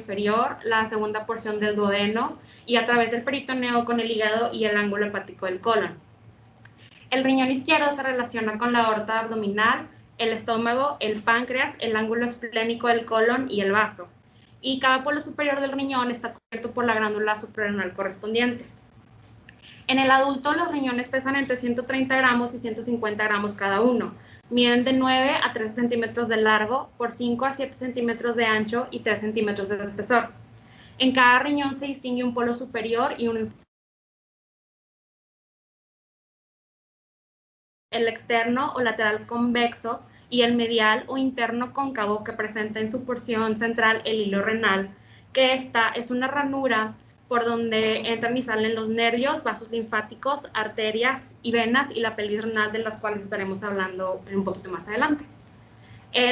inferior, la segunda porción del duodeno y a través del peritoneo con el hígado y el ángulo hepático del colon. El riñón izquierdo se relaciona con la aorta abdominal, el estómago, el páncreas, el ángulo esplénico del colon y el vaso. Y cada polo superior del riñón está cubierto por la glándula suprarrenal correspondiente. En el adulto, los riñones pesan entre 130 gramos y 150 gramos cada uno. Miden de 9 a 13 centímetros de largo, por 5 a 7 centímetros de ancho y 3 centímetros de espesor. En cada riñón se distingue un polo superior y un el externo o lateral convexo y el medial o interno cóncavo que presenta en su porción central el hilo renal, que esta es una ranura por donde entran y salen los nervios, vasos linfáticos, arterias y venas y la pelvis renal, de las cuales estaremos hablando un poquito más adelante.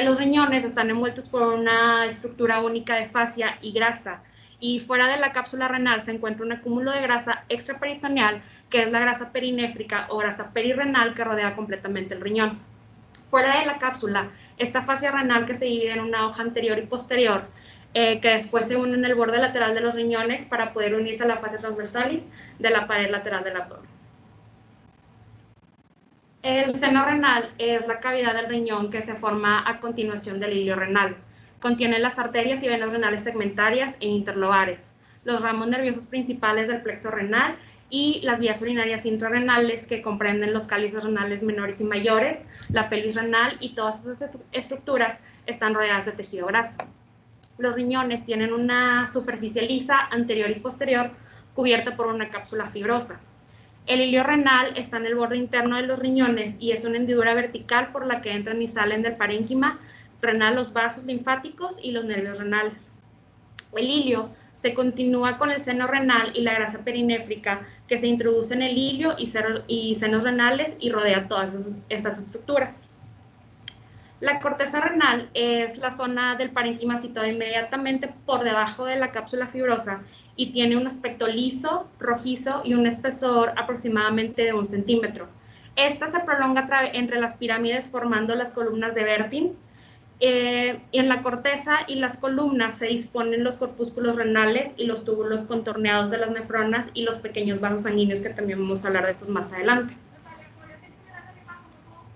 Los riñones están envueltos por una estructura única de fascia y grasa, y fuera de la cápsula renal se encuentra un acúmulo de grasa extraperitoneal, que es la grasa perinéfrica o grasa perirrenal que rodea completamente el riñón. Fuera de la cápsula, esta fascia renal que se divide en una hoja anterior y posterior, que después se une en el borde lateral de los riñones para poder unirse a la fascia transversalis de la pared lateral del abdomen. El seno renal es la cavidad del riñón que se forma a continuación del hilo renal. Contiene las arterias y venas renales segmentarias e interlobares, los ramos nerviosos principales del plexo renal y las vías urinarias intrarrenales que comprenden los cálices renales menores y mayores, la pelvis renal, y todas esas estructuras están rodeadas de tejido graso. Los riñones tienen una superficie lisa anterior y posterior cubierta por una cápsula fibrosa. El hilo renal está en el borde interno de los riñones y es una hendidura vertical por la que entran y salen del parénquima renal los vasos linfáticos y los nervios renales. El hilio se continúa con el seno renal y la grasa perinéfrica que se introduce en el hilio y senos renales y rodea todas estas estructuras. La corteza renal es la zona del parénquima situada inmediatamente por debajo de la cápsula fibrosa y tiene un aspecto liso, rojizo y un espesor aproximadamente de 1 centímetro. Esta se prolonga entre las pirámides formando las columnas de Bertin. En la corteza y las columnas se disponen los corpúsculos renales y los túbulos contorneados de las nefronas y los pequeños vasos sanguíneos, que también vamos a hablar de estos más adelante.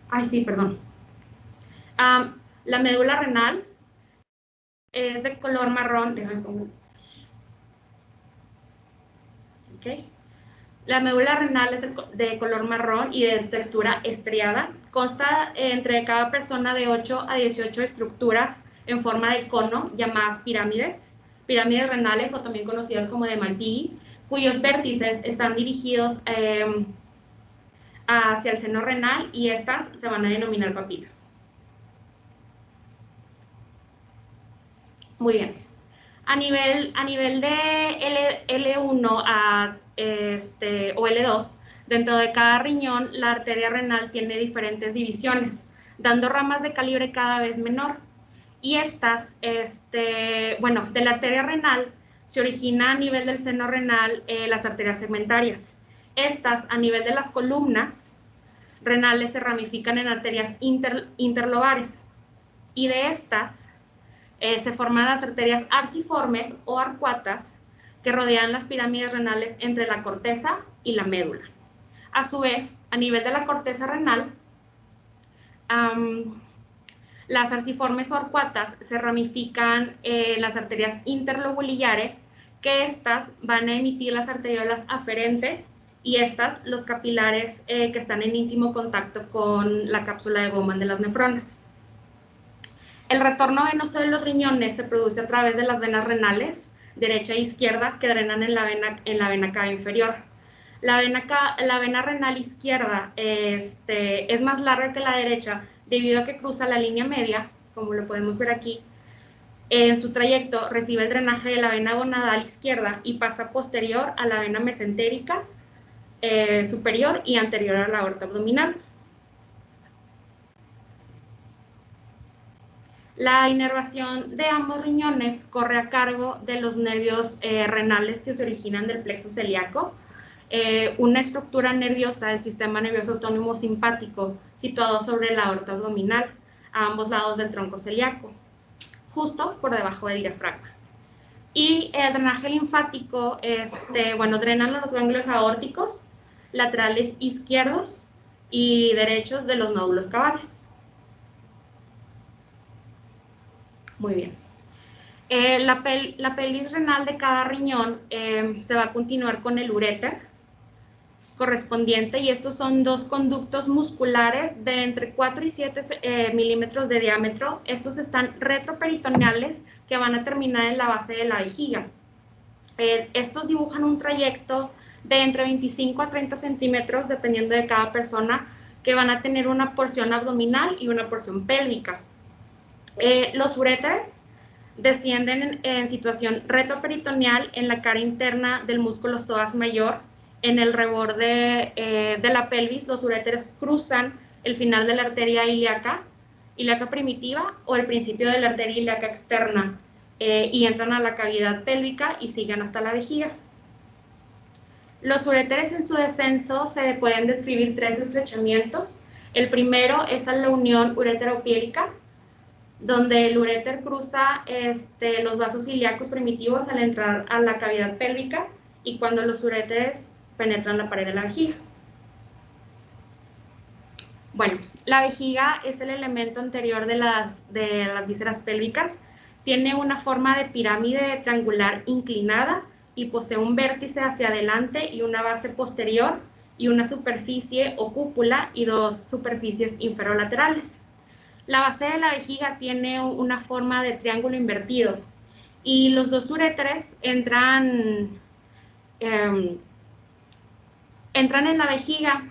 Ay, sí, perdón. La médula renal es de color marrón. Okay. La médula renal es de color marrón y de textura estriada. Consta entre cada persona de 8 a 18 estructuras en forma de cono, llamadas pirámides renales, o también conocidas como de Malpighi, cuyos vértices están dirigidos hacia el seno renal, y estas se van a denominar papilas. Muy bien. A nivel de L1 o L2, dentro de cada riñón, la arteria renal tiene diferentes divisiones, dando ramas de calibre cada vez menor. Y estas, bueno, de la arteria renal se origina a nivel del seno renal las arterias segmentarias. Estas, a nivel de las columnas renales, se ramifican en arterias interlobares. Y de estas se forman las arterias archiformes o arcuatas que rodean las pirámides renales entre la corteza y la médula. A su vez, a nivel de la corteza renal, las archiformes o arcuatas se ramifican en las arterias interlobulillares, que estas van a emitir las arteriolas aferentes, y estas los capilares que están en íntimo contacto con la cápsula de Bowman de las nefronas. El retorno venoso de los riñones se produce a través de las venas renales, derecha e izquierda, que drenan en la vena cava inferior. La vena renal izquierda es más larga que la derecha debido a que cruza la línea media, como lo podemos ver aquí. En su trayecto recibe el drenaje de la vena gonadal izquierda y pasa posterior a la vena mesentérica superior y anterior a la aorta abdominal. La inervación de ambos riñones corre a cargo de los nervios renales que se originan del plexo celíaco, una estructura nerviosa del sistema nervioso autónomo simpático situado sobre la aorta abdominal, a ambos lados del tronco celíaco, justo por debajo del diafragma. Y el drenaje linfático, bueno, drenan los ganglios aórticos, laterales izquierdos y derechos de los nódulos cabales. Muy bien. La pelvis renal de cada riñón se va a continuar con el uréter correspondiente, y estos son dos conductos musculares de entre 4 y 7 milímetros de diámetro. Estos están retroperitoneales, que van a terminar en la base de la vejiga. Estos dibujan un trayecto de entre 25 a 30 centímetros, dependiendo de cada persona, que van a tener una porción abdominal y una porción pélvica. Los uréteres descienden en situación retroperitoneal en la cara interna del músculo psoas mayor. En el reborde de la pelvis, los uréteres cruzan el final de la arteria ilíaca primitiva o el principio de la arteria ilíaca externa, y entran a la cavidad pélvica y siguen hasta la vejiga. Los uréteres en su descenso se pueden describir 3 estrechamientos. El primero es a la unión ureteropiélica, donde el uréter cruza los vasos ilíacos primitivos al entrar a la cavidad pélvica y cuando los uréteres penetran la pared de la vejiga. Bueno, la vejiga es el elemento anterior de las vísceras pélvicas. Tiene una forma de pirámide triangular inclinada y posee un vértice hacia adelante y una base posterior y una superficie o cúpula y 2 superficies inferolaterales. La base de la vejiga tiene una forma de triángulo invertido y los 2 uréteres entran en la vejiga,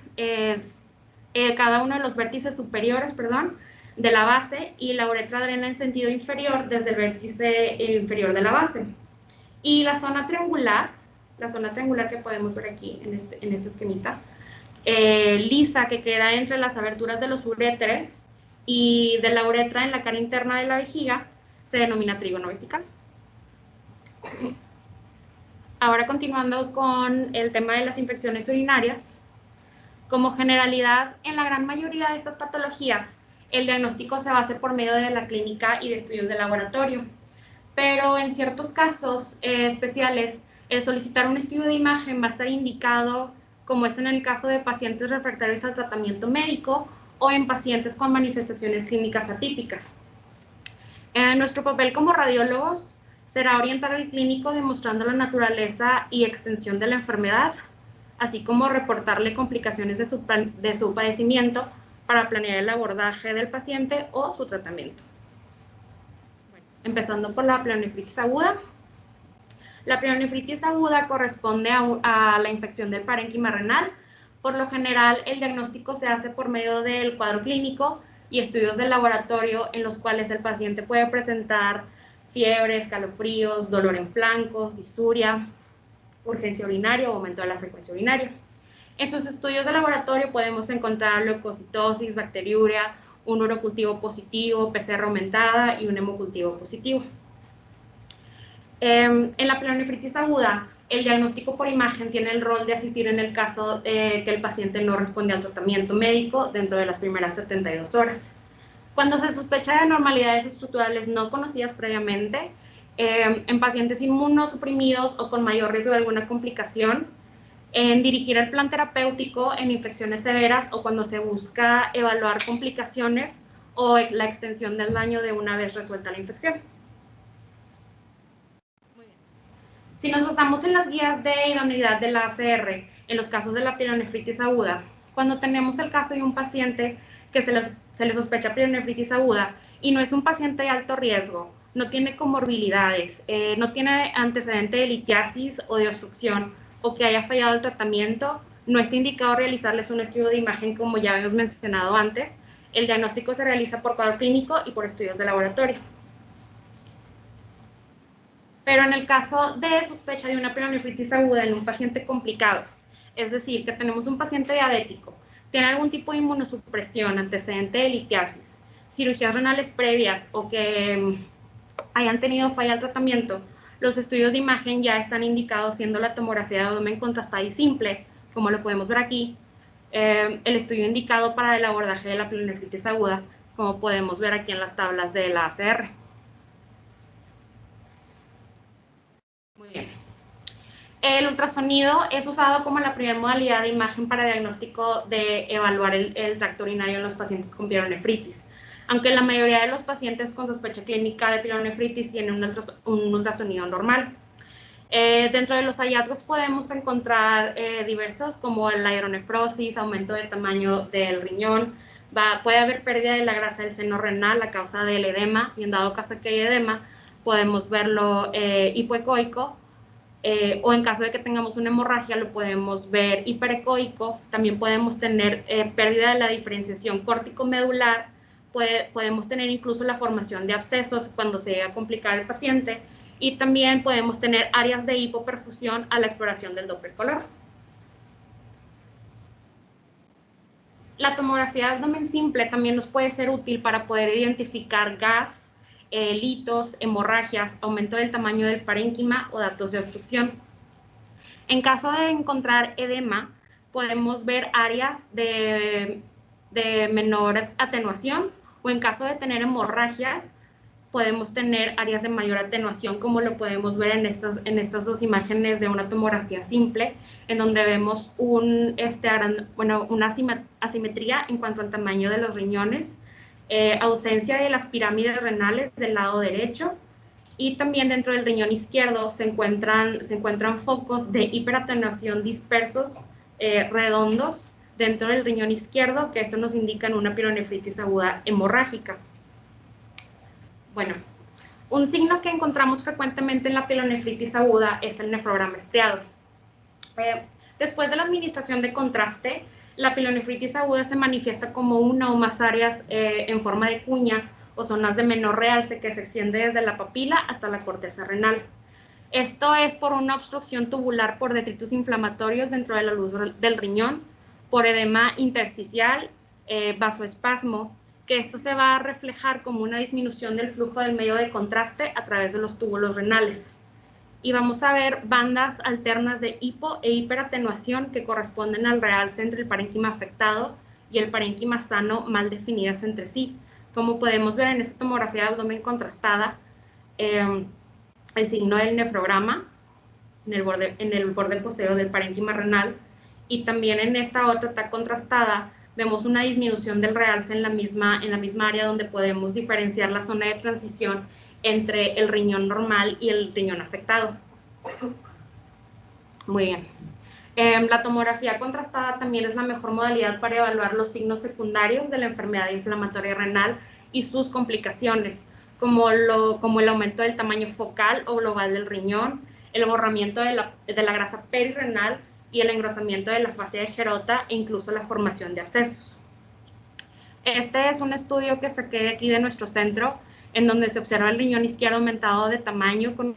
cada uno de los vértices superiores, de la base, y la uretra drena en sentido inferior desde el vértice inferior de la base. Y la zona triangular que podemos ver aquí en este esquemita, lisa, que queda entre las aberturas de los uréteres y de la uretra en la cara interna de la vejiga, se denomina trígono vesical. Ahora, continuando con el tema de las infecciones urinarias, como generalidad, en la gran mayoría de estas patologías, el diagnóstico se basa por medio de la clínica y de estudios de laboratorio, pero en ciertos casos especiales, solicitar un estudio de imagen va a estar indicado, como es en el caso de pacientes refractarios al tratamiento médico o en pacientes con manifestaciones clínicas atípicas. Nuestro papel como radiólogos será orientar al clínico demostrando la naturaleza y extensión de la enfermedad, así como reportarle complicaciones de su padecimiento para planear el abordaje del paciente o su tratamiento. Bueno, empezando por la pielonefritis aguda. La pielonefritis aguda corresponde a la infección del parénquima renal. Por lo general, el diagnóstico se hace por medio del cuadro clínico y estudios de laboratorio en los cuales el paciente puede presentar fiebre, escalofríos, dolor en flancos, disuria, urgencia urinaria o aumento de la frecuencia urinaria. En sus estudios de laboratorio podemos encontrar leucocitosis, bacteriuria, un urocultivo positivo, PCR aumentada y un hemocultivo positivo. En la pielonefritis aguda, el diagnóstico por imagen tiene el rol de asistir en el caso que el paciente no responde al tratamiento médico dentro de las primeras 72 horas. Cuando se sospecha de anormalidades estructurales no conocidas previamente, en pacientes inmunosuprimidos o con mayor riesgo de alguna complicación, en dirigir el plan terapéutico en infecciones severas o cuando se busca evaluar complicaciones o la extensión del daño de una vez resuelta la infección. Muy bien. Si nos basamos en las guías de idoneidad de la ACR en los casos de la pielonefritis aguda, cuando tenemos el caso de un paciente que se le sospecha pielonefritis aguda y no es un paciente de alto riesgo, no tiene comorbilidades, no tiene antecedente de litiasis o de obstrucción, o que haya fallado el tratamiento, no está indicado realizarles un estudio de imagen como ya habíamos mencionado antes. El diagnóstico se realiza por cuadro clínico y por estudios de laboratorio. Pero en el caso de sospecha de una pielonefritis aguda en un paciente complicado, es decir, que tenemos un paciente diabético, tiene algún tipo de inmunosupresión, antecedente de litiasis, cirugías renales previas o que hayan tenido falla al tratamiento, los estudios de imagen ya están indicados, siendo la tomografía de abdomen contrastada y simple, como lo podemos ver aquí, el estudio indicado para el abordaje de la pielonefritis aguda, como podemos ver aquí en las tablas de la ACR. El ultrasonido es usado como la primera modalidad de imagen para diagnóstico de evaluar el tracto urinario en los pacientes con pielonefritis. Aunque la mayoría de los pacientes con sospecha clínica de pielonefritis tienen un ultrasonido normal. Dentro de los hallazgos podemos encontrar diversos como la hidronefrosis, aumento del tamaño del riñón, puede haber pérdida de la grasa del seno renal a causa del edema, y en dado caso que hay edema, podemos verlo hipoecoico, o en caso de que tengamos una hemorragia lo podemos ver hiperecoico. También podemos tener pérdida de la diferenciación córtico-medular, podemos tener incluso la formación de abscesos cuando se llega a complicar el paciente, y también podemos tener áreas de hipoperfusión a la exploración del Doppler color. La tomografía de abdomen simple también nos puede ser útil para poder identificar gas, litos, hemorragias, aumento del tamaño del parénquima o datos de obstrucción. En caso de encontrar edema, podemos ver áreas de menor atenuación, o en caso de tener hemorragias, podemos tener áreas de mayor atenuación, como lo podemos ver en estas dos imágenes de una tomografía simple, en donde vemos una asimetría en cuanto al tamaño de los riñones, ausencia de las pirámides renales del lado derecho, y también dentro del riñón izquierdo se encuentran focos de hiperatenuación dispersos, redondos, dentro del riñón izquierdo, que esto nos indica una pielonefritis aguda hemorrágica. Bueno, un signo que encontramos frecuentemente en la pielonefritis aguda es el nefrograma estriado. Después de la administración de contraste, la pielonefritis aguda se manifiesta como una o más áreas en forma de cuña o zonas de menor realce que se extiende desde la papila hasta la corteza renal. Esto es por una obstrucción tubular por detritus inflamatorios dentro de la luz del riñón, por edema intersticial, vasoespasmo, que esto se va a reflejar como una disminución del flujo del medio de contraste a través de los túbulos renales. Y vamos a ver bandas alternas de hipo e hiperatenuación que corresponden al realce entre el parénquima afectado y el parénquima sano mal definidas entre sí. Como podemos ver en esta tomografía de abdomen contrastada, el signo del nefrograma en el borde posterior del parénquima renal, y también en esta otra está contrastada, vemos una disminución del realce en la misma área, donde podemos diferenciar la zona de transición entre el riñón normal y el riñón afectado. Muy bien. La tomografía contrastada también es la mejor modalidad para evaluar los signos secundarios de la enfermedad inflamatoria renal y sus complicaciones, como el aumento del tamaño focal o global del riñón, el borramiento de la grasa perirenal y el engrosamiento de la fascia de Gerota, e incluso la formación de abscesos. Este es un estudio que saqué de aquí de nuestro centro, en donde se observa el riñón izquierdo aumentado de tamaño con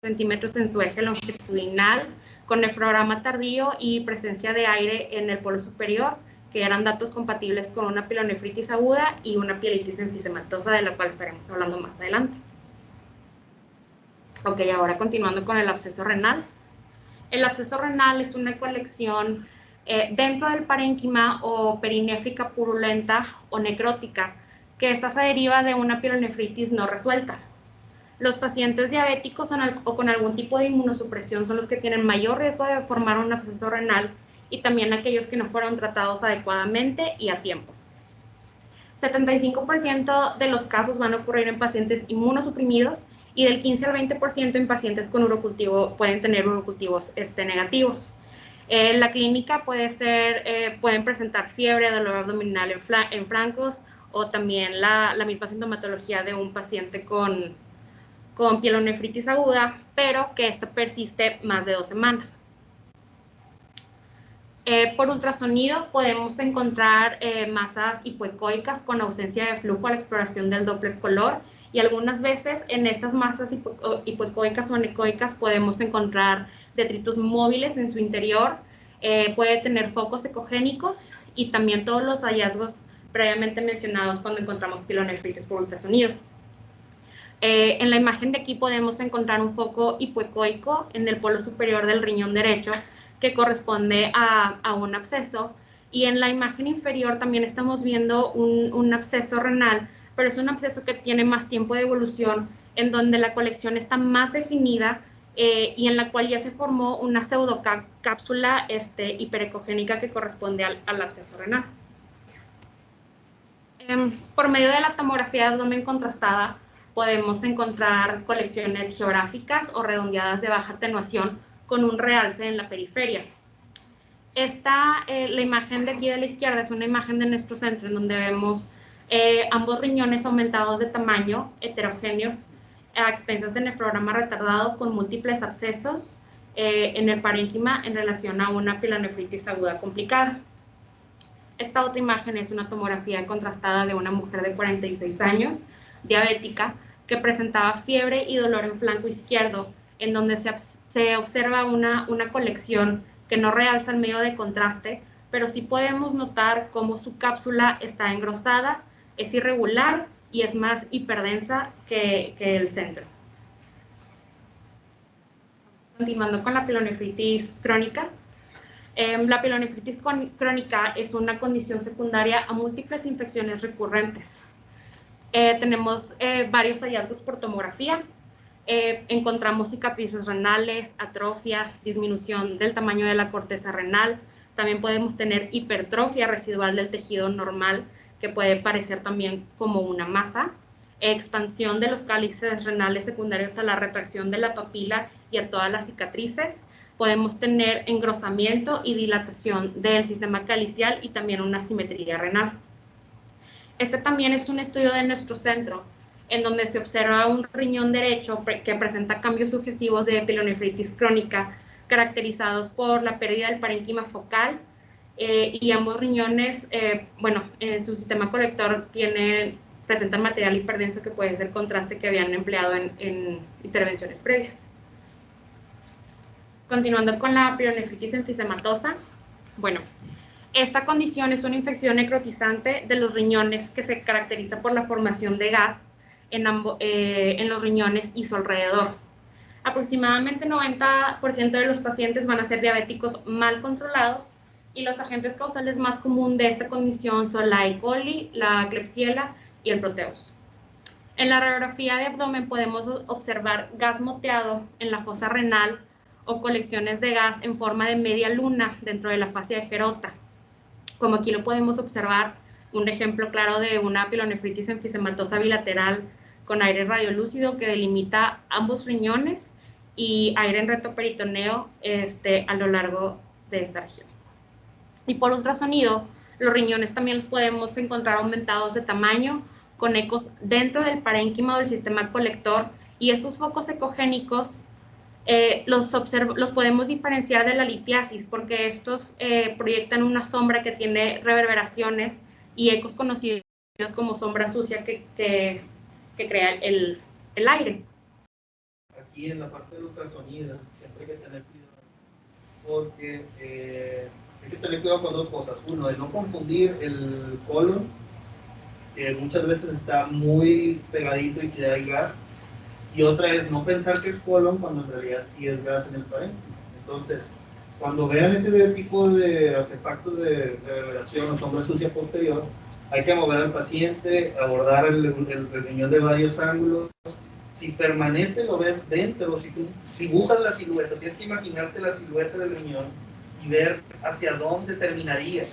centímetros en su eje longitudinal, con nefrograma tardío y presencia de aire en el polo superior, que eran datos compatibles con una pielonefritis aguda y una pielitis enfisematosa, de la cual estaremos hablando más adelante. Ok, ahora continuando con el absceso renal. El absceso renal es una colección dentro del parénquima o perinéfrica purulenta o necrótica, que esta se deriva de una pielonefritis no resuelta. Los pacientes diabéticos o con algún tipo de inmunosupresión son los que tienen mayor riesgo de formar un absceso renal, y también aquellos que no fueron tratados adecuadamente y a tiempo. 75% de los casos van a ocurrir en pacientes inmunosuprimidos, y del 15 al 20% en pacientes con urocultivo pueden tener urocultivos negativos. La clínica pueden presentar fiebre, dolor abdominal en flancos, o también la misma sintomatología de un paciente con pielonefritis aguda, pero que esta persiste más de 2 semanas. Por ultrasonido podemos encontrar masas hipoecoicas con ausencia de flujo a la exploración del Doppler color, y algunas veces en estas masas hipoecoicas o anecoicas podemos encontrar detritus móviles en su interior, puede tener focos ecogénicos, y también todos los hallazgos previamente mencionados cuando encontramos pielonefritis por ultrasonido. En la imagen de aquí podemos encontrar un foco hipoecoico en el polo superior del riñón derecho, que corresponde a un absceso, y en la imagen inferior también estamos viendo un absceso renal, pero es un absceso que tiene más tiempo de evolución, en donde la colección está más definida y en la cual ya se formó una pseudocápsula hiperecogénica que corresponde al absceso renal. Por medio de la tomografía de abdomen contrastada podemos encontrar colecciones geográficas o redondeadas de baja atenuación con un realce en la periferia. La imagen de aquí de la izquierda es una imagen de nuestro centro en donde vemos ambos riñones aumentados de tamaño, heterogéneos, a expensas de nefrograma retardado con múltiples abscesos en el parénquima en relación a una pielonefritis aguda complicada. Esta otra imagen es una tomografía contrastada de una mujer de 46 años, diabética, que presentaba fiebre y dolor en flanco izquierdo, en donde se observa una colección que no realza el medio de contraste, pero sí podemos notar cómo su cápsula está engrosada, es irregular y es más hiperdensa que el centro. Continuando con la pielonefritis crónica. La pielonefritis crónica es una condición secundaria a múltiples infecciones recurrentes. Tenemos varios hallazgos por tomografía. Encontramos cicatrices renales, atrofia, disminución del tamaño de la corteza renal. También podemos tener hipertrofia residual del tejido normal, que puede parecer también como una masa. Expansión de los cálices renales secundarios a la retracción de la papila y a todas las cicatrices. Podemos tener engrosamiento y dilatación del sistema calicial y también una asimetría renal. Este también es un estudio de nuestro centro, en donde se observa un riñón derecho que presenta cambios sugestivos de pielonefritis crónica, caracterizados por la pérdida del parénquima focal, y ambos riñones, en su sistema colector presentan material hiperdenso que puede ser contraste que habían empleado en intervenciones previas. Continuando con la pielonefritis enfisematosa, esta condición es una infección necrotizante de los riñones que se caracteriza por la formación de gas en los riñones y su alrededor. Aproximadamente 90% de los pacientes van a ser diabéticos mal controlados y los agentes causales más comunes de esta condición son la E. coli, la Klebsiella y el Proteus. En la radiografía de abdomen podemos observar gas moteado en la fosa renal o colecciones de gas en forma de media luna dentro de la fascia de Gerota. Como aquí lo podemos observar, un ejemplo claro de una pielonefritis enfisematosa bilateral con aire radiolúcido que delimita ambos riñones y aire en retroperitoneo a lo largo de esta región. Y por ultrasonido, los riñones también los podemos encontrar aumentados de tamaño con ecos dentro del parénquima o del sistema colector, y estos focos ecogénicos los podemos diferenciar de la litiasis porque estos proyectan una sombra que tiene reverberaciones y ecos conocidos como sombra sucia que crea el aire. Aquí en la parte del ultrasonido siempre hay que tener cuidado porque hay que tener cuidado con dos cosas. Uno, de no confundir el colon, que muchas veces está muy pegadito y que hay gas. Y otra es no pensar que es colon cuando en realidad sí es gas en el parénquima. Entonces, cuando vean ese tipo de artefactos de reverberación o sombra sucia posterior, hay que mover al paciente, abordar el riñón de varios ángulos. Si permanece, lo ves dentro. Si tú dibujas la silueta, tienes que imaginarte la silueta del riñón y ver hacia dónde terminaría.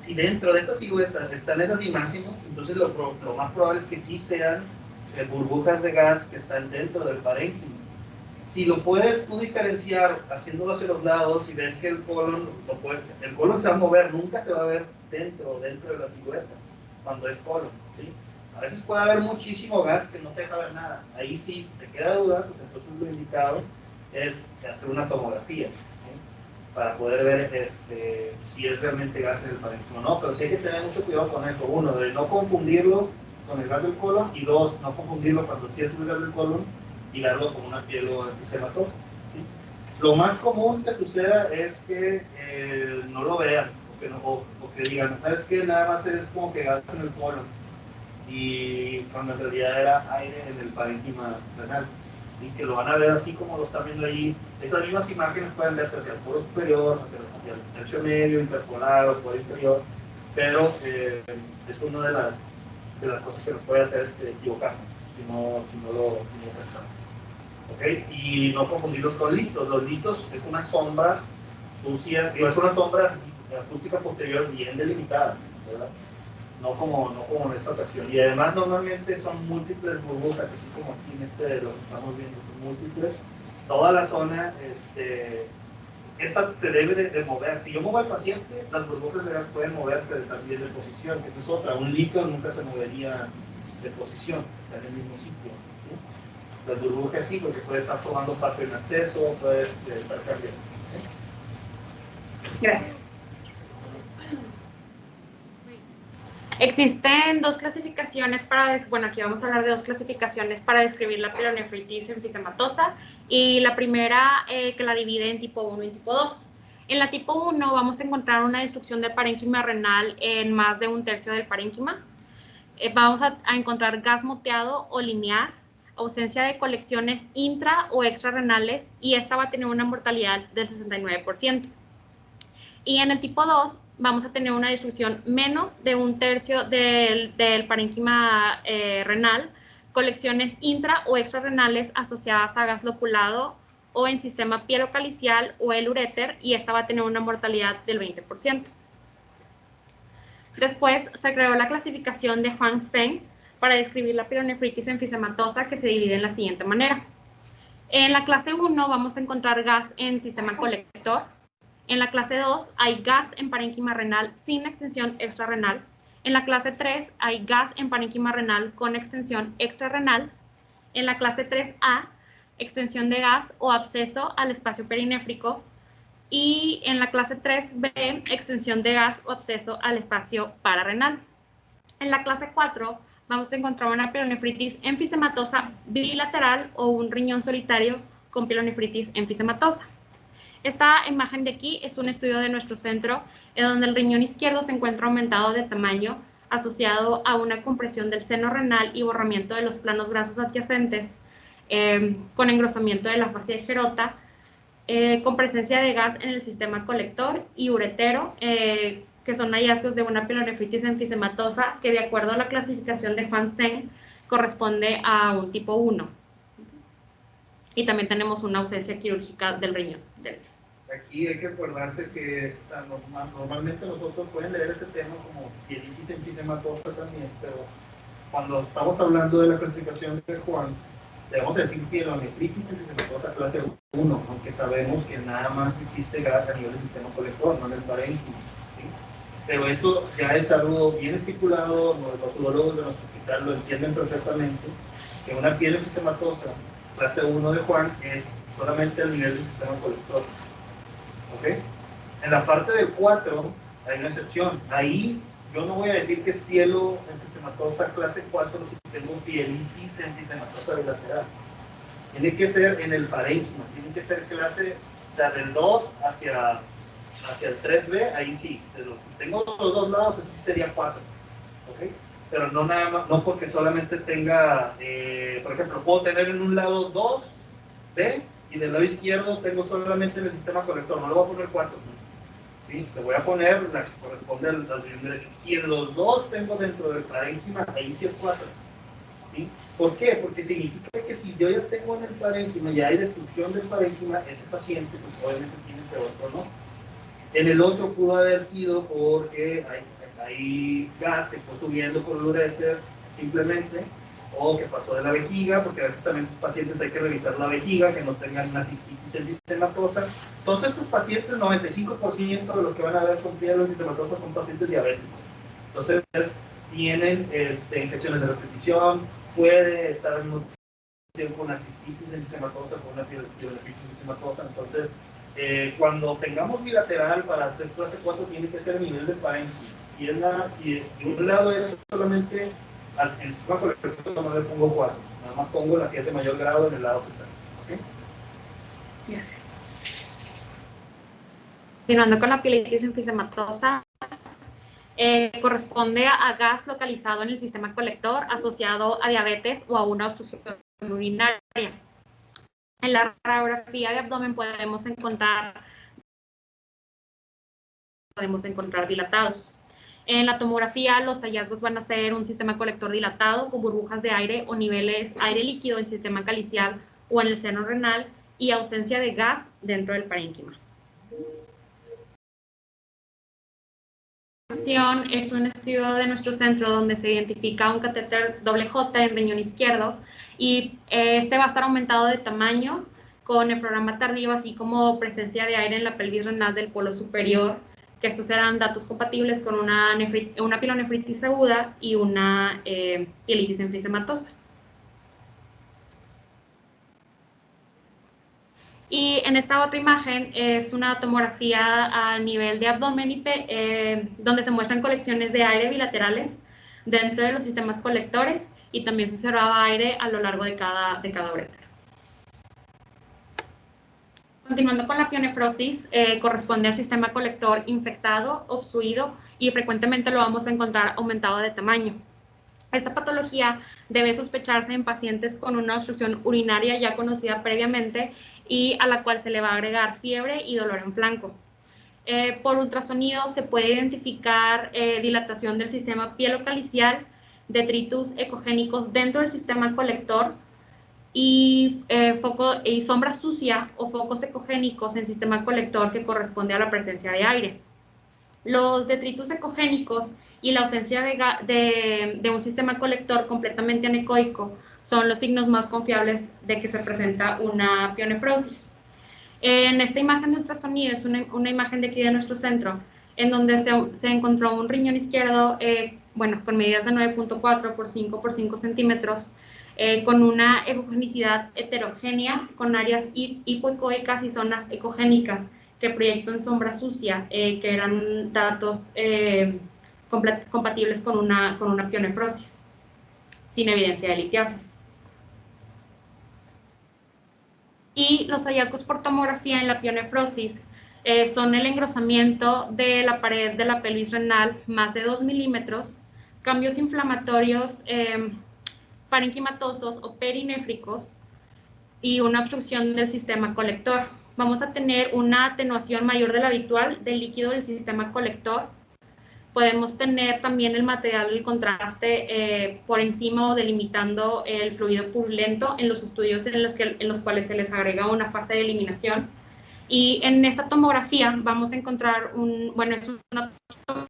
Si dentro de esa silueta están esas imágenes, entonces lo más probable es que sí sean burbujas de gas que están dentro del parénquima. Si lo puedes tú diferenciar haciéndolo hacia los lados y ves que el colon se va a mover, nunca se va a ver dentro de la silueta cuando es colon, ¿sí? A veces puede haber muchísimo gas que no te deja ver nada. Ahí sí, si te queda duda, pues entonces lo indicado es hacer una tomografía, ¿sí? Para poder ver si es realmente gas en el parénquima o no, pero sí hay que tener mucho cuidado con eso. Uno, de no confundirlo con el gas del colon, y dos, no confundirlo cuando sí es el gas del colon y darlo como una pielo enfisematosa, ¿sí? Lo más común que suceda es que no lo vean o que digan, ¿sabes qué? Nada más es como que gas en el colon, y cuando en realidad era aire en el parénquima renal, y que lo van a ver así como lo están viendo ahí. Esas mismas imágenes pueden verse hacia el poro superior, hacia el tercio medio, interpolar o poro inferior, pero es una de las cosas que nos puede hacer equivocarnos si no lo prestamos. ¿Okay? Y no confundirlos con litos. Los litos es una sombra sucia, digo, es una sombra acústica posterior bien delimitada, ¿verdad? No como en esta ocasión. Y además normalmente son múltiples burbujas, así como aquí en este lo que estamos viendo, son múltiples. Toda la zona, esa se debe de mover. Si yo muevo al paciente, las burbujas de gas pueden moverse también de posición, que es otra. Un líquido nunca se movería de posición, está en el mismo sitio. ¿Sí? Las burbujas sí, porque puede estar tomando parte en acceso, puede estar cambiando. ¿Sí? Gracias. Existen dos clasificaciones bueno, aquí vamos a hablar de dos clasificaciones para describir la pielonefritis enfisematosa, y la primera que la divide en tipo 1 y tipo 2. En la tipo 1 vamos a encontrar una destrucción del parénquima renal en más de un tercio del parénquima. Vamos a encontrar gas moteado o lineal, ausencia de colecciones intra o extrarrenales, y esta va a tener una mortalidad del 69%. Y en el tipo 2 vamos a tener una destrucción menos de un tercio del parénquima renal, colecciones intra o extrarrenales asociadas a gas loculado o en sistema pielocalicial o el uréter, y esta va a tener una mortalidad del 20%. Después se creó la clasificación de Huang Zheng para describir la pielonefritis enfisematosa, que se divide en la siguiente manera. En la clase 1 vamos a encontrar gas en sistema colector. En la clase 2 hay gas en parénquima renal sin extensión extrarrenal. En la clase 3 hay gas en parénquima renal con extensión extrarrenal. En la clase 3A, extensión de gas o absceso al espacio perinéfrico. Y en la clase 3B, extensión de gas o absceso al espacio pararrenal. En la clase 4 vamos a encontrar una pielonefritis enfisematosa bilateral o un riñón solitario con pielonefritis enfisematosa. Esta imagen de aquí es un estudio de nuestro centro en donde el riñón izquierdo se encuentra aumentado de tamaño asociado a una compresión del seno renal y borramiento de los planos grasos adyacentes, con engrosamiento de la fascia de Gerota, con presencia de gas en el sistema colector y uretero, que son hallazgos de una pielonefritis enfisematosa que, de acuerdo a la clasificación de Huang Zheng, corresponde a un tipo 1. Y también tenemos una ausencia quirúrgica del riñón derecho. Aquí hay que acordarse que normalmente nosotros pueden leer este tema como pielitis enfisematosa también, pero cuando estamos hablando de la clasificación de Juan, debemos decir pielonefritis enfisematosa clase 1, aunque sabemos que nada más existe gas a nivel del sistema colector, no en el parénquima. ¿Sí? Pero eso ya es algo bien estipulado, los urólogos de nuestro hospital lo entienden perfectamente, que una piel enfisematosa clase 1 de Juan es solamente el nivel del sistema colector. ¿Okay? En la parte del 4 hay una excepción. Ahí yo no voy a decir que es pielo enfisematosa clase 4 si tengo pielitis enfisematosa bilateral. Tiene que ser en el parénquima, tiene que ser clase, o sea, del 2 hacia el 3B, ahí sí. Tengo los dos lados, así sería 4. ¿Okay? Pero no nada más, no porque solamente tenga, por ejemplo, puedo tener en un lado 2B y del lado izquierdo tengo solamente en el sistema colector, no le voy a poner 4. ¿Sí? Le voy a poner la que corresponde al riñón derecho. Si en los dos tengo dentro del parénquima, ahí sí es 4. ¿Sí? ¿Por qué? Porque significa que si yo ya tengo en el parénquima y hay destrucción del parénquima, ese paciente pues obviamente tiene ese otro, ¿no? En el otro pudo haber sido porque hay gas que fue subiendo por el uréter simplemente, o que pasó de la vejiga, porque a veces también estos pacientes hay que revisar la vejiga, que no tengan una cistitis enfisematosa. Entonces estos pacientes, 95% de los que van a ver con piel enfisematosa son pacientes diabéticos. Entonces tienen infecciones de repetición, puede estar al mismo tiempo con una cistitis enfisematosa, con una pielonefritis enfisematosa. Entonces, cuando tengamos bilateral para hacer clase 4 tiene que ser a nivel del parénquima. Y de un lado es solamente en el sistema colector no le pongo 4, nada más pongo la que es de mayor grado en el lado que está. ¿Okay? Gracias. Continuando con la pielitis enfisematosa, corresponde a gas localizado en el sistema colector asociado a diabetes o a una obstrucción urinaria. En la radiografía de abdomen podemos encontrar dilatados. En la tomografía los hallazgos van a ser un sistema colector dilatado con burbujas de aire o niveles aire líquido en sistema calicial o en el seno renal y ausencia de gas dentro del parénquima. Es un estudio de nuestro centro donde se identifica un catéter WJ en riñón izquierdo y este va a estar aumentado de tamaño con el programa tardío, así como presencia de aire en la pelvis renal del polo superior, que estos serán datos compatibles con una pielonefritis aguda y una pielitis enfisematosa. Y en esta otra imagen es una tomografía a nivel de abdomen donde se muestran colecciones de aire bilaterales dentro de los sistemas colectores y también se observaba aire a lo largo de cada uréter. Continuando con la pionefrosis, corresponde al sistema colector infectado, obstruido y frecuentemente lo vamos a encontrar aumentado de tamaño. Esta patología debe sospecharse en pacientes con una obstrucción urinaria ya conocida previamente y a la cual se le va a agregar fiebre y dolor en flanco. Por ultrasonido se puede identificar dilatación del sistema pielocalicial, detritus ecogénicos dentro del sistema colector y sombra sucia o focos ecogénicos en sistema colector que corresponde a la presencia de aire. Los detritus ecogénicos y la ausencia de un sistema colector completamente anecoico son los signos más confiables de que se presenta una pionefrosis. En esta imagen de ultrasonido es una imagen de aquí de nuestro centro, en donde se encontró un riñón izquierdo, con medidas de 9.4 por 5 por 5 centímetros, con una ecogenicidad heterogénea, con áreas hipoecoicas y zonas ecogénicas que proyectan sombra sucia, que eran datos compatibles con una pionefrosis, sin evidencia de litiasis. Y los hallazgos por tomografía en la pionefrosis son el engrosamiento de la pared de la pelvis renal más de 2 milímetros, cambios inflamatorios parenquimatosos o perinéfricos y una obstrucción del sistema colector. Vamos a tener una atenuación mayor de la habitual del líquido del sistema colector. Podemos tener también el material del contraste por encima o delimitando el fluido purulento en los estudios en los cuales se les agrega una fase de eliminación. Y en esta tomografía vamos a encontrar es una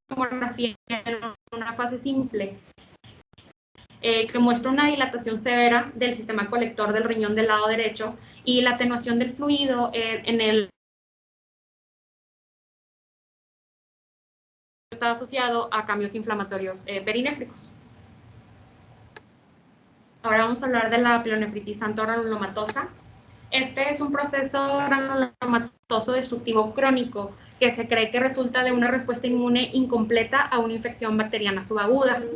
tomografía en una fase simple que muestra una dilatación severa del sistema colector del riñón del lado derecho y la atenuación del fluido en el está asociado a cambios inflamatorios perinéfricos. Ahora vamos a hablar de la pielonefritis granulomatosa. Este es un proceso granulomatoso destructivo crónico que se cree que resulta de una respuesta inmune incompleta a una infección bacteriana subaguda. Los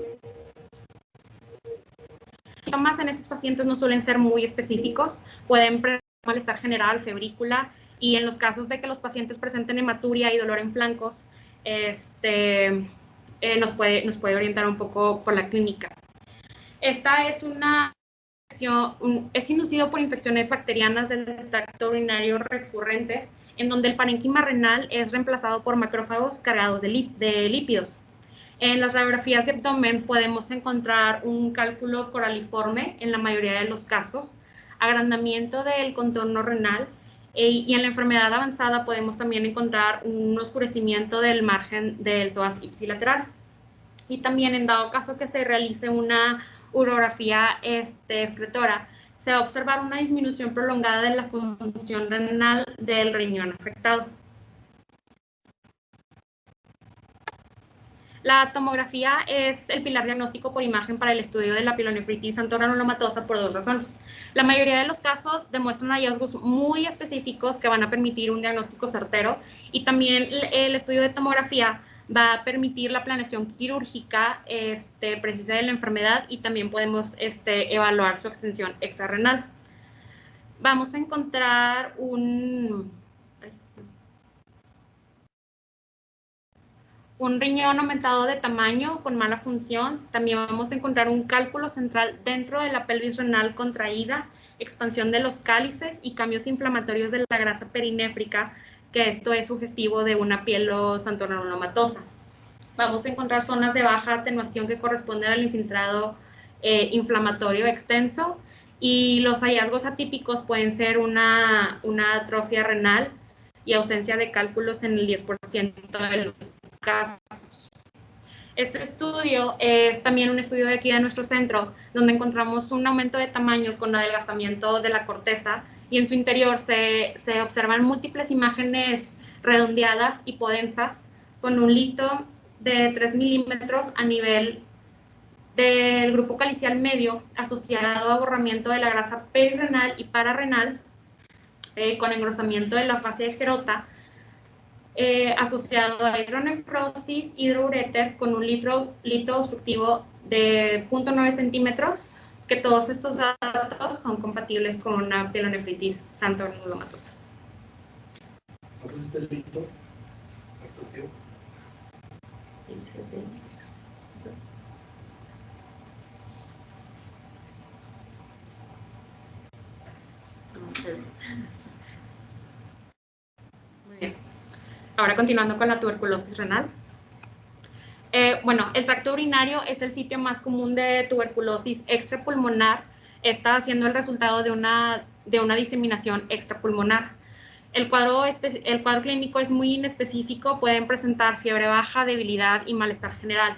síntomas en estos pacientes no suelen ser muy específicos, pueden presentar malestar general, febrícula, y en los casos de que los pacientes presenten hematuria y dolor en flancos, nos puede orientar un poco por la clínica. Esta es es inducido por infecciones bacterianas del tracto urinario recurrentes, en donde el parénquima renal es reemplazado por macrófagos cargados de lípidos. En las radiografías de abdomen podemos encontrar un cálculo coraliforme en la mayoría de los casos, agrandamiento del contorno renal, y en la enfermedad avanzada podemos también encontrar un oscurecimiento del margen del psoas ipsilateral. Y también en dado caso que se realice una urografía excretora, se va a observar una disminución prolongada de la función renal del riñón afectado. La tomografía es el pilar diagnóstico por imagen para el estudio de la pielonefritis granulomatosa por dos razones. La mayoría de los casos demuestran hallazgos muy específicos que van a permitir un diagnóstico certero, y también el estudio de tomografía va a permitir la planeación quirúrgica precisa de la enfermedad, y también podemos evaluar su extensión extrarrenal. Vamos a encontrar un riñón aumentado de tamaño con mala función. También vamos a encontrar un cálculo central dentro de la pelvis renal contraída, expansión de los cálices y cambios inflamatorios de la grasa perinéfrica, que esto es sugestivo de una pielogranulomatosa. Vamos a encontrar zonas de baja atenuación que corresponden al infiltrado inflamatorio extenso, Y los hallazgos atípicos pueden ser una atrofia renal y ausencia de cálculos en el 10% de los casos. Este estudio es también un estudio de aquí de nuestro centro, donde encontramos un aumento de tamaño con adelgazamiento de la corteza y en su interior se observan múltiples imágenes redondeadas y podensas con un lito de 3 milímetros a nivel del grupo calicial medio asociado a borramiento de la grasa perirenal y pararrenal con engrosamiento de la fascia de Gerota asociado a hidronefrosis, hidroureter con un lito obstructivo de 0.9 centímetros, que todos estos datos son compatibles con una pielonefritis xanthogranulomatosa. Muy bien. Ahora continuando con la tuberculosis renal. Bueno, el tracto urinario es el sitio más común de tuberculosis extrapulmonar. Está siendo el resultado de una diseminación extrapulmonar. El cuadro clínico es muy inespecífico, pueden presentar fiebre baja, debilidad y malestar general.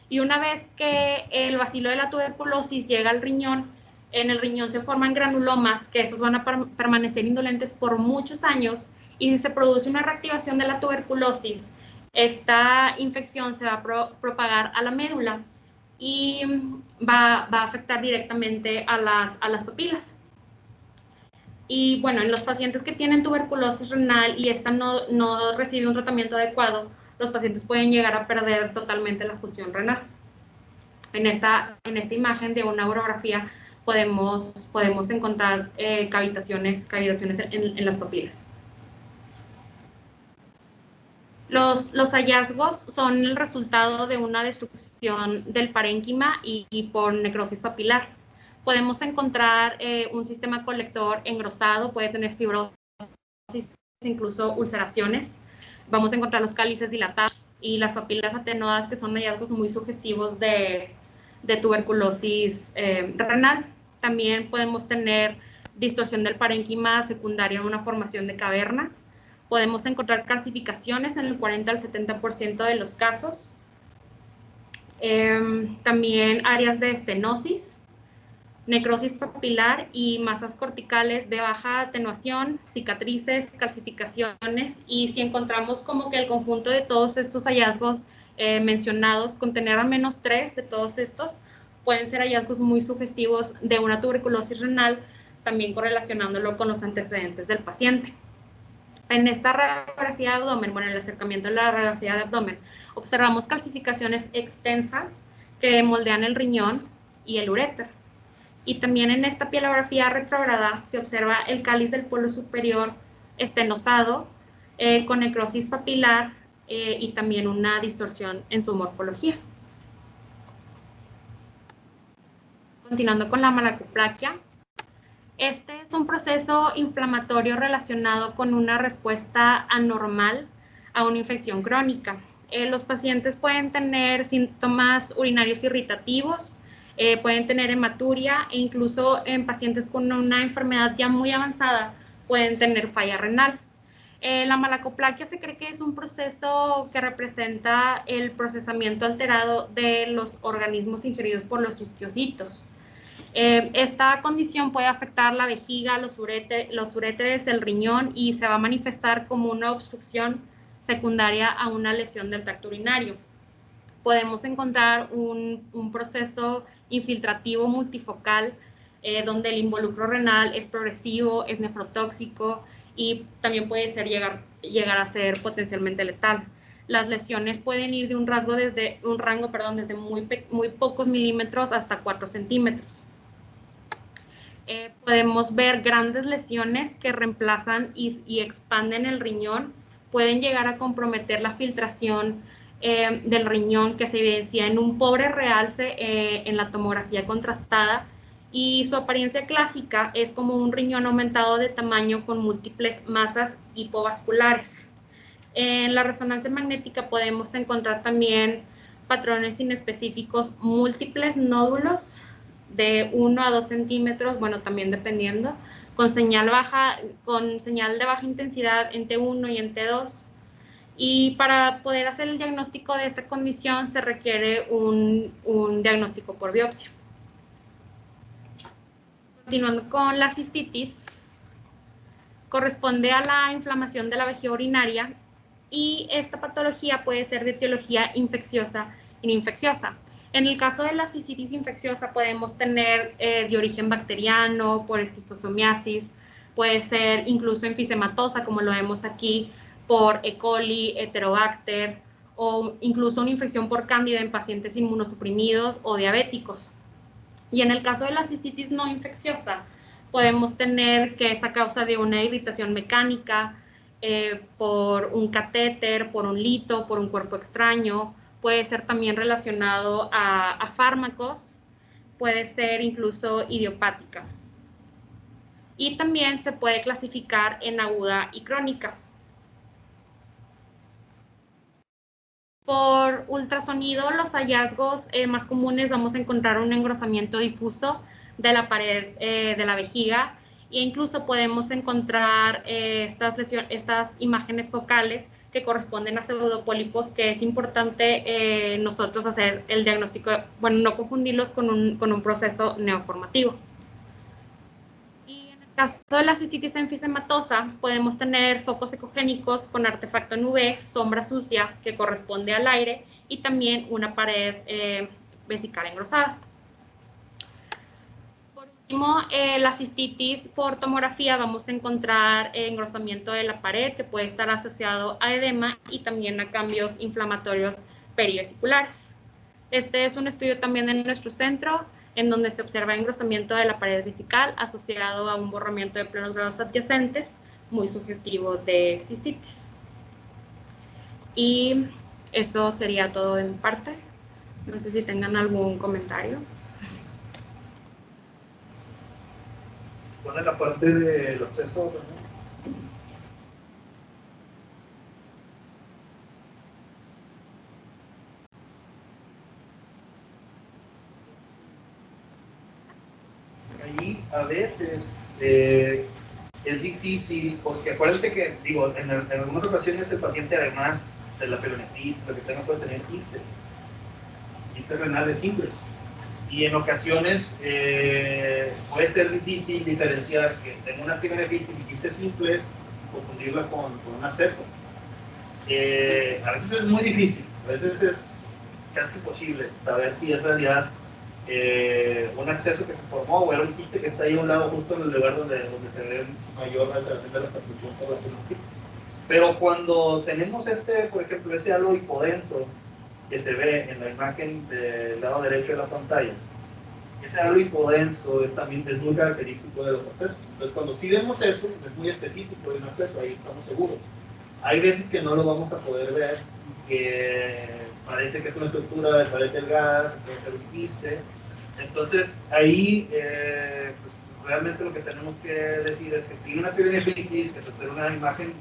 Y una vez que el bacilo de la tuberculosis llega al riñón, en el riñón se forman granulomas, que estos van a permanecer indolentes por muchos años, y si se produce una reactivación de la tuberculosis, esta infección se va a propagar a la médula y va a afectar directamente a las papilas. Y bueno, en los pacientes que tienen tuberculosis renal y esta no recibe un tratamiento adecuado, los pacientes pueden llegar a perder totalmente la función renal. En esta imagen de una urografía podemos encontrar cavitaciones en las papilas. Los hallazgos son el resultado de una destrucción del parénquima y por necrosis papilar. Podemos encontrar un sistema colector engrosado, puede tener fibrosis, incluso ulceraciones. Vamos a encontrar los cálices dilatados y las papilas atenuadas, que son hallazgos muy sugestivos de tuberculosis renal. También podemos tener distorsión del parénquima secundaria a una formación de cavernas. Podemos encontrar calcificaciones en el 40 al 70% de los casos. También áreas de estenosis, necrosis papilar y masas corticales de baja atenuación, cicatrices, calcificaciones. Y si encontramos como que el conjunto de todos estos hallazgos mencionados, con tener al menos 3 de todos estos, pueden ser hallazgos muy sugestivos de una tuberculosis renal, también correlacionándolo con los antecedentes del paciente. En esta radiografía de abdomen, bueno, en el acercamiento de la radiografía de abdomen, observamos calcificaciones extensas que moldean el riñón y el uréter. Y también en esta pielografía retrógrada se observa el cáliz del polo superior estenosado, con necrosis papilar y también una distorsión en su morfología. Continuando con la malacoplaquia. Este es un proceso inflamatorio relacionado con una respuesta anormal a una infección crónica. Los pacientes pueden tener síntomas urinarios irritativos, pueden tener hematuria e incluso en pacientes con una enfermedad ya muy avanzada pueden tener falla renal. La malacoplaquia se cree que es un proceso que representa el procesamiento alterado de los organismos ingeridos por los isquiocitos. Esta condición puede afectar la vejiga, los uréteres, el riñón y se va a manifestar como una obstrucción secundaria a una lesión del tracto urinario. Podemos encontrar un proceso infiltrativo multifocal donde el involucro renal es progresivo, es nefrotóxico y también puede llegar a ser potencialmente letal. Las lesiones pueden ir de un rango desde muy pocos milímetros hasta 4 centímetros. Podemos ver grandes lesiones que reemplazan y expanden el riñón, pueden llegar a comprometer la filtración del riñón, que se evidencia en un pobre realce en la tomografía contrastada, y su apariencia clásica es como un riñón aumentado de tamaño con múltiples masas hipovasculares. En la resonancia magnética podemos encontrar también patrones inespecíficos, múltiples nódulos de 1 a 2 centímetros, bueno, también dependiendo, con señal de baja intensidad en T1 y en T2. Y para poder hacer el diagnóstico de esta condición se requiere un diagnóstico por biopsia. Continuando con la cistitis, corresponde a la inflamación de la vejiga urinaria y esta patología puede ser de etiología infecciosa y no infecciosa. En el caso de la cistitis infecciosa podemos tener de origen bacteriano, por esquistosomiasis, puede ser incluso enfisematosa, como lo vemos aquí, por E. coli, Heterobacter, o incluso una infección por cándida en pacientes inmunosuprimidos o diabéticos. Y en el caso de la cistitis no infecciosa, podemos tener que es a causa de una irritación mecánica, por un catéter, por un lito, por un cuerpo extraño, puede ser también relacionado a fármacos, puede ser incluso idiopática. Y también se puede clasificar en aguda y crónica. Por ultrasonido, los hallazgos más comunes vamos a encontrar un engrosamiento difuso de la pared de la vejiga e incluso podemos encontrar estas imágenes focales que corresponden a pseudopólipos, que es importante nosotros hacer el diagnóstico, bueno, no confundirlos con un proceso neoformativo. En el caso de la cistitis enfisematosa, podemos tener focos ecogénicos con artefacto en UV, sombra sucia que corresponde al aire y también una pared vesical engrosada. Por último, la cistitis por tomografía vamos a encontrar engrosamiento de la pared que puede estar asociado a edema y también a cambios inflamatorios perivesiculares. Este es un estudio también en nuestro centro, en donde se observa engrosamiento de la pared vesical asociado a un borramiento de plenos grados adyacentes, muy sugestivo de cistitis. Y eso sería todo de mi parte. No sé si tengan algún comentario. ¿Cuál es la parte de los abscesos? Ahí a veces es difícil, porque acuérdense que, digo, en algunas ocasiones el paciente, además de la pielonefritis, lo que tenga, puede tener quistes renales simples. Y en ocasiones puede ser difícil diferenciar que tenga una pielonefritis y quistes simples, confundirla con un absceso. A veces es muy difícil, a veces es casi imposible saber si es realidad un absceso que se formó o era un quiste que está ahí a un lado, justo en el lugar donde se ve mayor alteración de la perfusión por la pielonefritis. Pero cuando tenemos por ejemplo, ese halo hipodenso que se ve en la imagen del lado derecho de la pantalla, ese halo hipodenso también es muy característico de los abscesos. Entonces, cuando sí vemos eso, es muy específico de un absceso, ahí estamos seguros. Hay veces que no lo vamos a poder ver, que parece que es una estructura de pared delgada, que puede ser un quiste. Entonces, ahí pues, realmente lo que tenemos que decir es que tiene una pielonefritis, que se observa una imagen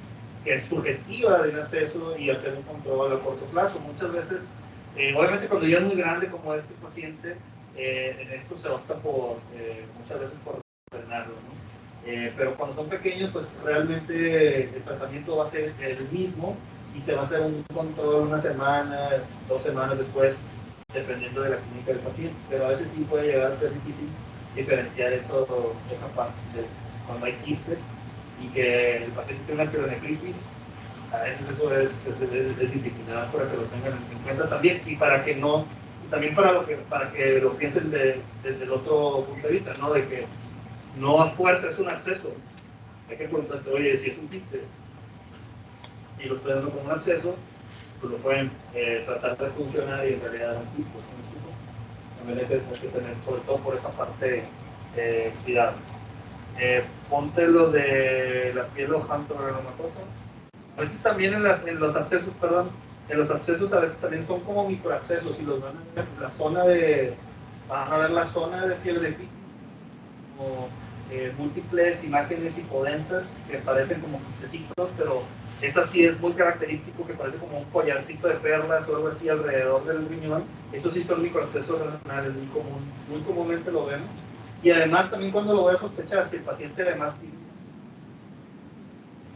que es sugestiva de un absceso y hacer un control a corto plazo. Muchas veces, obviamente cuando ya es muy grande como este paciente, en esto se opta por, muchas veces por internarlo, ¿no? Pero cuando son pequeños, pues realmente el tratamiento va a ser el mismo y se va a hacer un control una semana, 2 semanas después, dependiendo de la clínica del paciente. Pero a veces sí puede llegar a ser difícil diferenciar esa parte de cuando hay quistes y que el paciente tiene una pielonefritis. A veces eso es difícil, nada más para que lo tengan en cuenta también y para que no, también para que lo piensen desde el otro punto de vista, ¿no? De que no a fuerza es un absceso. Hay que preguntarte, oye, si es un quiste y lo estoy dando como un absceso, pues lo pueden tratar de funcionar y en realidad era un quiste. También hay que tener, sobre todo por esa parte, cuidado. Ponte lo de la piel ojantoreumatosa. A veces también en los abscesos, en los abscesos a veces también son como microabscesos y los van a ver van a ver la zona de piel de pico, múltiples imágenes hipodensas que parecen como pececitos, pero esa sí es muy característico, que parece como un collarcito de perlas o algo así alrededor del riñón. Eso sí son microabscesos renales, muy comúnmente lo vemos. Y además también cuando lo voy a sospechar, si el paciente además tiene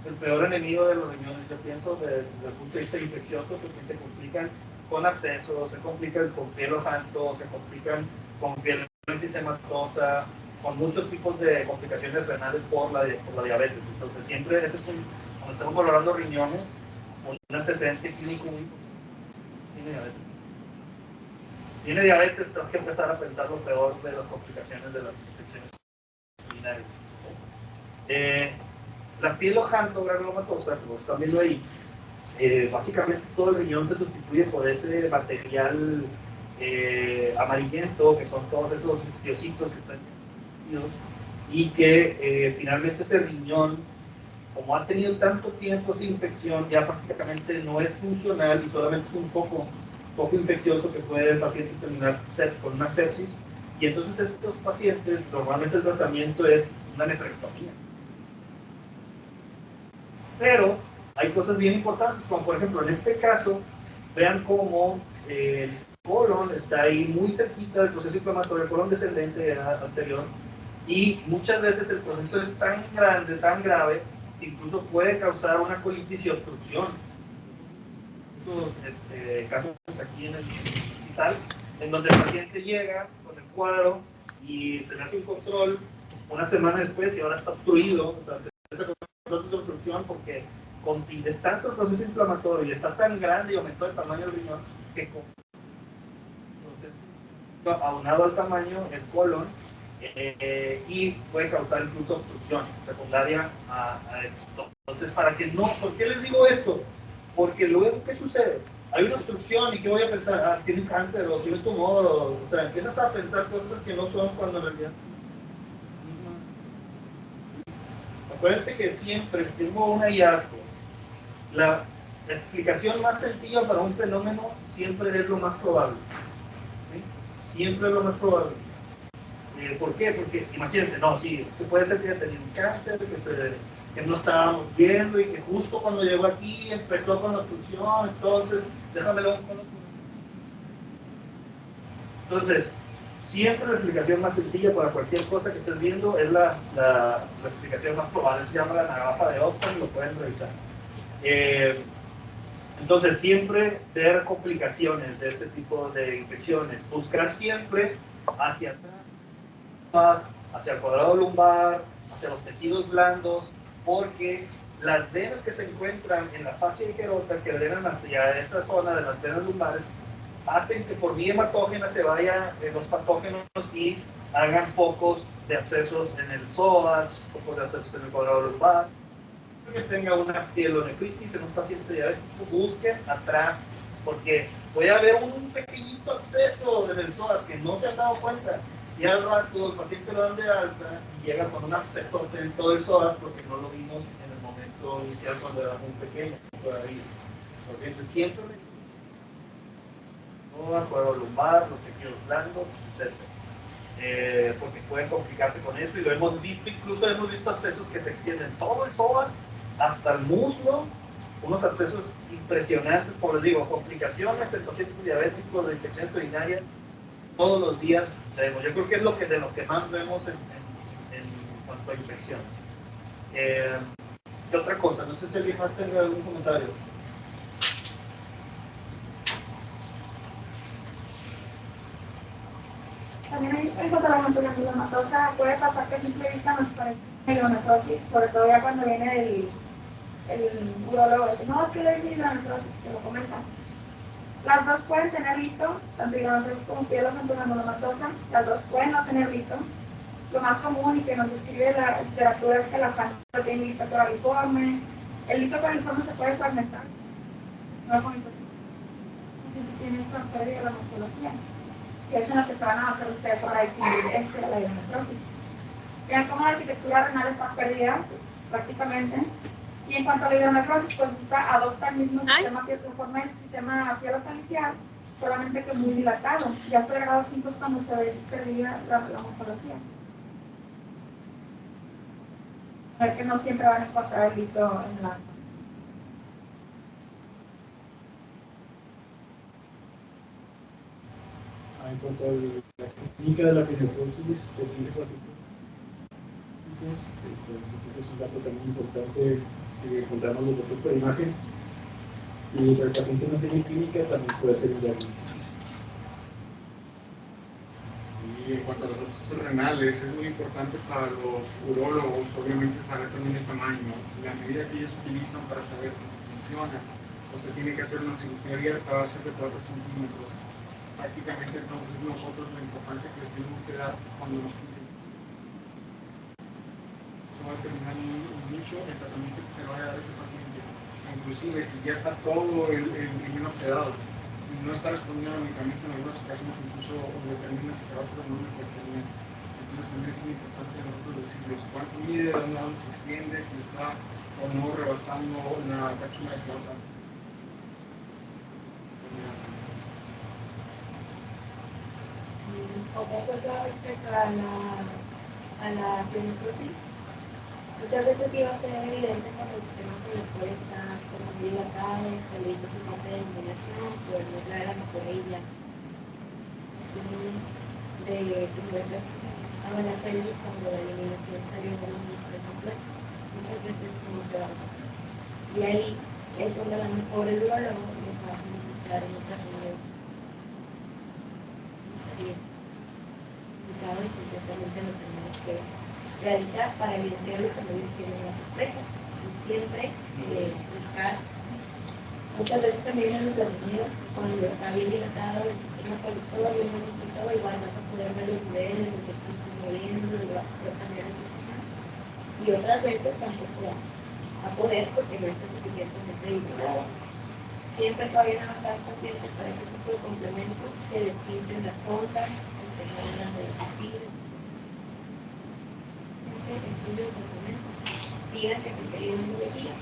el peor enemigo de los riñones, yo pienso, desde el punto de vista infeccioso, porque se complican con abscesos, se complican con pielojantro, se complican con piel enfisемatosa, con muchos tipos de complicaciones renales por la diabetes. Entonces siempre ese es cuando estamos valorando riñones, un antecedente clínico muy importante. Tiene diabetes, tenemos que empezar a pensar lo peor de las complicaciones de las infecciones urinarias. La pielojantro granulomatosa, como están viendo ahí, básicamente todo el riñón se sustituye por ese material amarillento, que son todos esos estiocitos que están y que finalmente ese riñón, como ha tenido tanto tiempo sin infección, ya prácticamente no es funcional y solamente es un poco infeccioso, que puede el paciente terminar con una sepsis. Y entonces estos pacientes, normalmente el tratamiento es una nefrectomía. Pero hay cosas bien importantes, como por ejemplo en este caso, vean cómo el colon está ahí muy cerquita del proceso inflamatorio, el colon descendente anterior, y muchas veces el proceso es tan grande, tan grave, que incluso puede causar una colitis y obstrucción. Estos casos aquí en el hospital, en donde el paciente llega con el cuadro y se le hace un control una semana después y ahora está obstruido. De obstrucción porque es tanto el proceso inflamatorio y está tan grande y aumentó el tamaño del riñón que aunado al tamaño el colon y puede causar incluso obstrucción secundaria a esto. Entonces, ¿por qué les digo esto? Porque luego, ¿qué sucede? Hay una obstrucción y ¿qué voy a pensar? Tiene un cáncer o tiene un tumor, o sea, empiezas a pensar cosas que no son cuando en realidad. Acuérdense que siempre tengo un hallazgo. La explicación más sencilla para un fenómeno siempre es lo más probable. ¿Sí? Siempre es lo más probable. ¿Por qué? Porque imagínense, no, sí, puede ser que haya tenido un cáncer, que no estábamos viendo y que justo cuando llegó aquí empezó con la obstrucción, entonces déjame ver. Entonces, siempre la explicación más sencilla para cualquier cosa que estés viendo es la explicación más probable. Se llama la navaja de Ockham, lo pueden revisar. Entonces, siempre ver complicaciones de este tipo de infecciones. Buscar siempre hacia atrás, hacia el cuadrado lumbar, hacia los tejidos blandos, porque las venas que se encuentran en la fascia higerota, que drenan hacia esa zona de las venas lumbares, hacen que por vía hematógena se vayan los patógenos y hagan focos de abscesos en el psoas, focos de abscesos en el cuadrado lumbar. Que tenga una pielonefritis en un paciente diabético, busquen atrás, porque puede haber un pequeñito absceso en el psoas que no se han dado cuenta, y al rato el paciente lo dan de alta y llega con un absceso en todo el psoas porque no lo vimos en el momento inicial cuando era muy pequeño todavía. Porque siempre cuadro lumbar, los tejidos blandos, etc. Porque pueden complicarse con eso, y lo hemos visto, incluso hemos visto abscesos que se extienden todo el psoas hasta el muslo, unos abscesos impresionantes, como les digo, complicaciones en pacientes diabéticos de infecciones urinarias todos los días. Yo creo que es de lo que más vemos en cuanto a infecciones. ¿Qué otra cosa? No sé si alguien más tenga algún comentario. También en cuanto a la granulomatosa, puede pasar que a simple vista nos parece mielonefrosis, sobre todo ya cuando viene el urólogo. No, es que le es granulomatosis, que lo comentan. Las dos pueden tener lito, tanto hidronefrosis como pielogranulomatosa, las dos pueden no tener lito. Lo más común y que nos describe la literatura es que la sangre tiene lito coraliforme. El lito coraliforme se puede fragmentar. No con tiene esta pérdida de la morfología. Y es en lo que se van a hacer ustedes para distinguir la hidronefrosis. Vean cómo la arquitectura renal está perdida, prácticamente. Y en cuanto a la hidronefrosis, pues esta adopta el mismo sistema pielonefriforme, el sistema pielofalicial, solamente que muy dilatado. Ya hasta el grado 5 es cuando se ve perdida la morfología. ver que no siempre van a encontrar el litio en la... En cuanto a la técnica de la pinetrosis, tiene pacientes, entonces ese es un dato también importante si encontramos los datos por imagen. Y el paciente no tiene clínica, también puede ser un diagnóstico. Y en cuanto a los procesos renales, es muy importante para los urólogos, obviamente, saber también el tamaño, la medida que ellos utilizan para saber si se funciona o se tiene que hacer una cirugía abierta va a ser de 4 centímetros. Prácticamente, entonces, nosotros la importancia que les tenemos que dar cuando nos piden eso va a determinar mucho el tratamiento que se le va a dar a este paciente. Inclusive, si ya está todo el riñón oxidado, no está respondiendo al medicamento, en algunas ocasiones incluso determina si se va a hacer una hipertenía. Entonces también es una importancia de nosotros decirles cuánto mide, dónde se extiende, si está o no rebasando la cápsula de plata. Otra cosa respecto a la pinetrosis, muchas veces iba a ser evidente cuando el sistema conductor está como dilatado, se le hizo su fase de eliminación, pues no traer la mejoría de a las pelvis cuando la eliminación salió de un ejemplo, muchas veces no se va a pasar. Y ahí es donde a lo mejor el urologo les va a solicitar en ocasiones y completamente lo tenemos que realizar para evidenciar los cambios que tienen la sorpresa. Y siempre buscar, muchas veces también en los dormidos, cuando está bien dilatado el sistema conductor, bien bonito, igual vas a poder ver los niveles, los ejercicios moviendo, lo vas a poder cambiar de posición. Y otras veces tampoco vas a poder porque no está suficientemente dilatado. Siempre todavía no están pacientes para este tipo de complementos que despinten las ondas, que no hablan de la fibra. Estudios de complementos digan que se querían energía.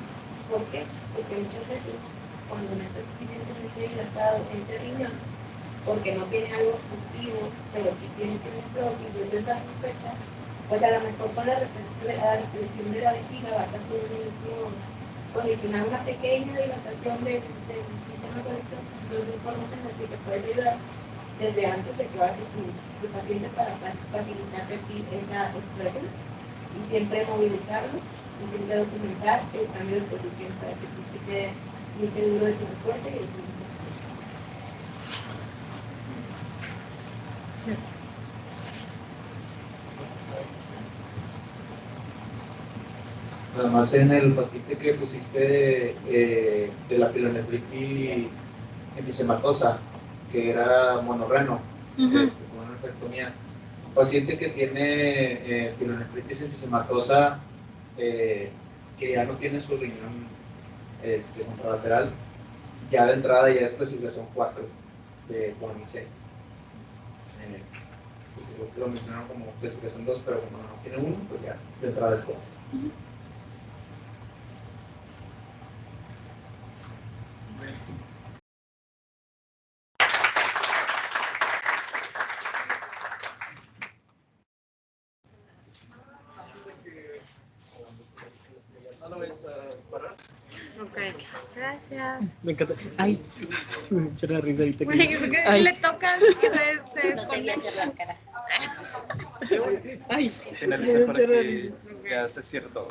¿Por qué? Porque muchas veces cuando no está suficientemente dilatado ese riñón, porque no tiene algo obstructivo, pero sí tiene pinetrosis y es la sospecha, pues a lo mejor con la represión de la vejiga vas a poder condicionar una pequeña dilatación del sistema conductor. Entonces, formas en las que te puedes ayudar desde antes de que vaya tu paciente para facilitarte esa exploración y siempre movilizarlo y siempre documentar el cambio de posición para que tú te quedes muy seguro de tu reporte y de tu reporte. Gracias. Nada más en el paciente que pusiste de la pielonefritis enfisematosa, que era monorreno, con una nefrectomía. Un paciente que tiene pielonefritis enfisematosa, que ya no tiene su riñón contralateral, ya de entrada ya es clasificación 4 de CONICET. Lo mencionaron como clasificación 2, pero como no tiene 1, pues ya de entrada es 4. Ok, gracias. Me encanta. Ay, me echa la risa ahorita. Ay, le tocas y se desconecta. Ay, Finalizar para que ya se cierre todo.